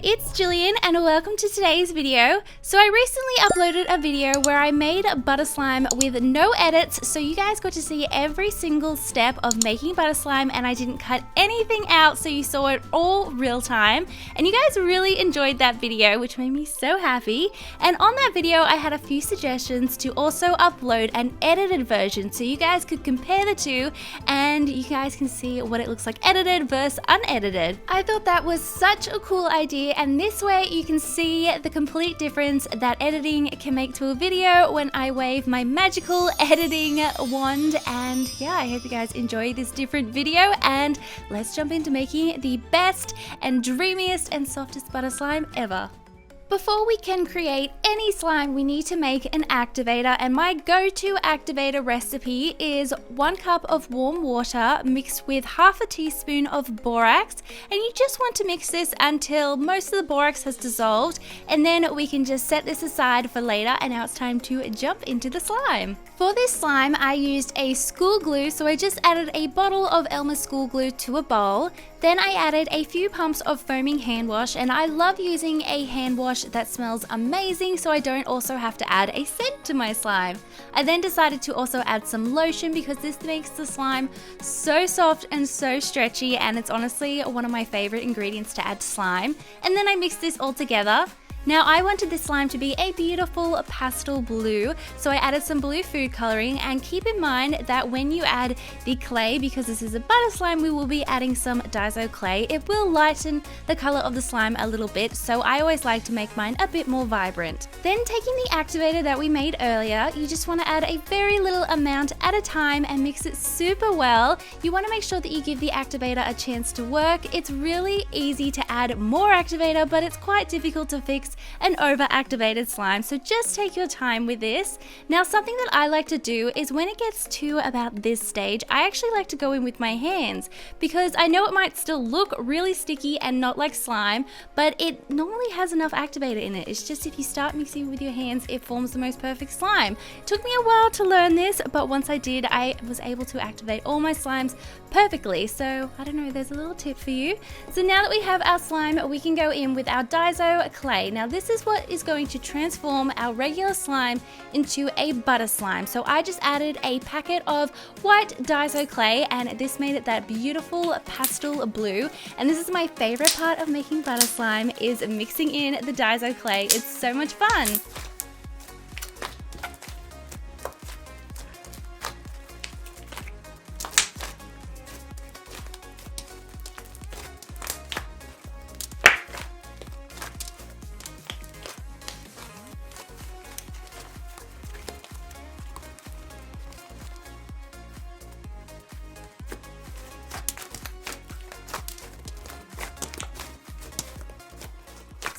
it's Gillian and welcome to today's video. So I recently uploaded a video where I made butter slime with no edits, so you guys got to see every single step of making butter slime and I didn't cut anything out, so you saw it all real time. And you guys really enjoyed that video, which made me so happy. And on that video I had a few suggestions to also upload an edited version so you guys could compare the two and you guys can see what it looks like edited versus unedited. I thought that was such a cool idea, and this way you can see the complete difference that editing can make to a video when I wave my magical editing wand. And yeah, I hope you guys enjoy this different video, and let's jump into making the best and dreamiest and softest butter slime ever. Before we can create any slime, we need to make an activator, and my go-to activator recipe is 1 cup of warm water mixed with half a teaspoon of borax, and you just want to mix this until most of the borax has dissolved, and then we can just set this aside for later. And now it's time to jump into the slime. For this slime I used a school glue, so I just added a bottle of Elmer's school glue to a bowl. Then I added a few pumps of foaming hand wash, and I love using a hand wash that smells amazing so I don't also have to add a scent to my slime. I then decided to also add some lotion because this makes the slime so soft and so stretchy, and it's honestly one of my favorite ingredients to add to slime. And then I mixed this all together. Now I wanted this slime to be a beautiful pastel blue, so I added some blue food coloring, and keep in mind that when you add the clay, because this is a butter slime, we will be adding some Daiso clay. It will lighten the color of the slime a little bit, so I always like to make mine a bit more vibrant. Then taking the activator that we made earlier, you just want to add a very little amount at a time and mix it super well. You want to make sure that you give the activator a chance to work. It's really easy to add more activator, but it's quite difficult to fix an over-activated slime, so just take your time with this. Now something that I like to do is when it gets to about this stage, I actually like to go in with my hands because I know it might still look really sticky and not like slime, but it normally has enough activator in it. It's just if you start mixing with your hands, it forms the most perfect slime. It took me a while to learn this, but once I did, I was able to activate all my slimes perfectly. So I don't know, there's a little tip for you. So now that we have our slime, we can go in with our Daiso clay. Now this is what is going to transform our regular slime into a butter slime. So I just added a packet of white Daiso clay, and this made it that beautiful pastel blue. And this is my favorite part of making butter slime, is mixing in the Daiso clay. It's so much fun.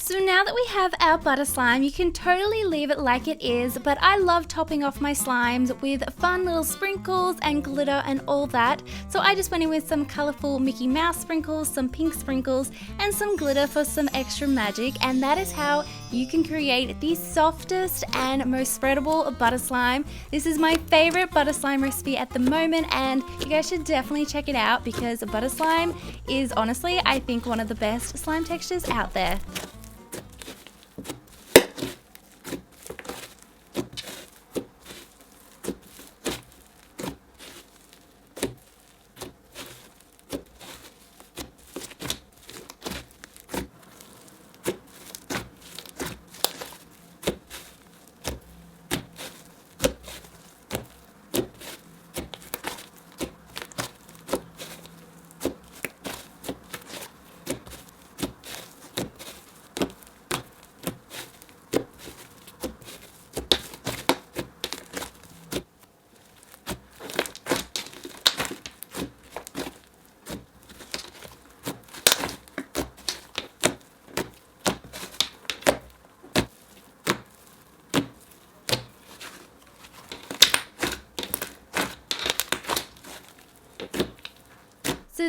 So now that we have our butter slime, you can totally leave it like it is, but I love topping off my slimes with fun little sprinkles and glitter and all that. So I just went in with some colorful Mickey Mouse sprinkles, some pink sprinkles, and some glitter for some extra magic, and that is how you can create the softest and most spreadable butter slime. This is my favorite butter slime recipe at the moment, and you guys should definitely check it out because butter slime is honestly, I think, one of the best slime textures out there.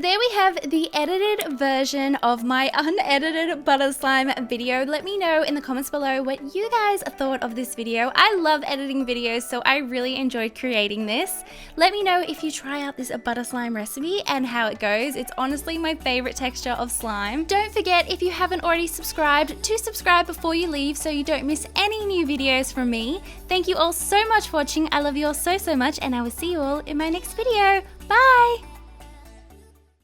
So there we have the edited version of my unedited butter slime video. Let me know in the comments below what you guys thought of this video. I love editing videos, so I really enjoyed creating this. Let me know if you try out this butter slime recipe and how it goes. It's honestly my favorite texture of slime. Don't forget, if you haven't already subscribed, to subscribe before you leave so you don't miss any new videos from me. Thank you all so much for watching. I love you all so much, and I will see you all in my next video. Bye!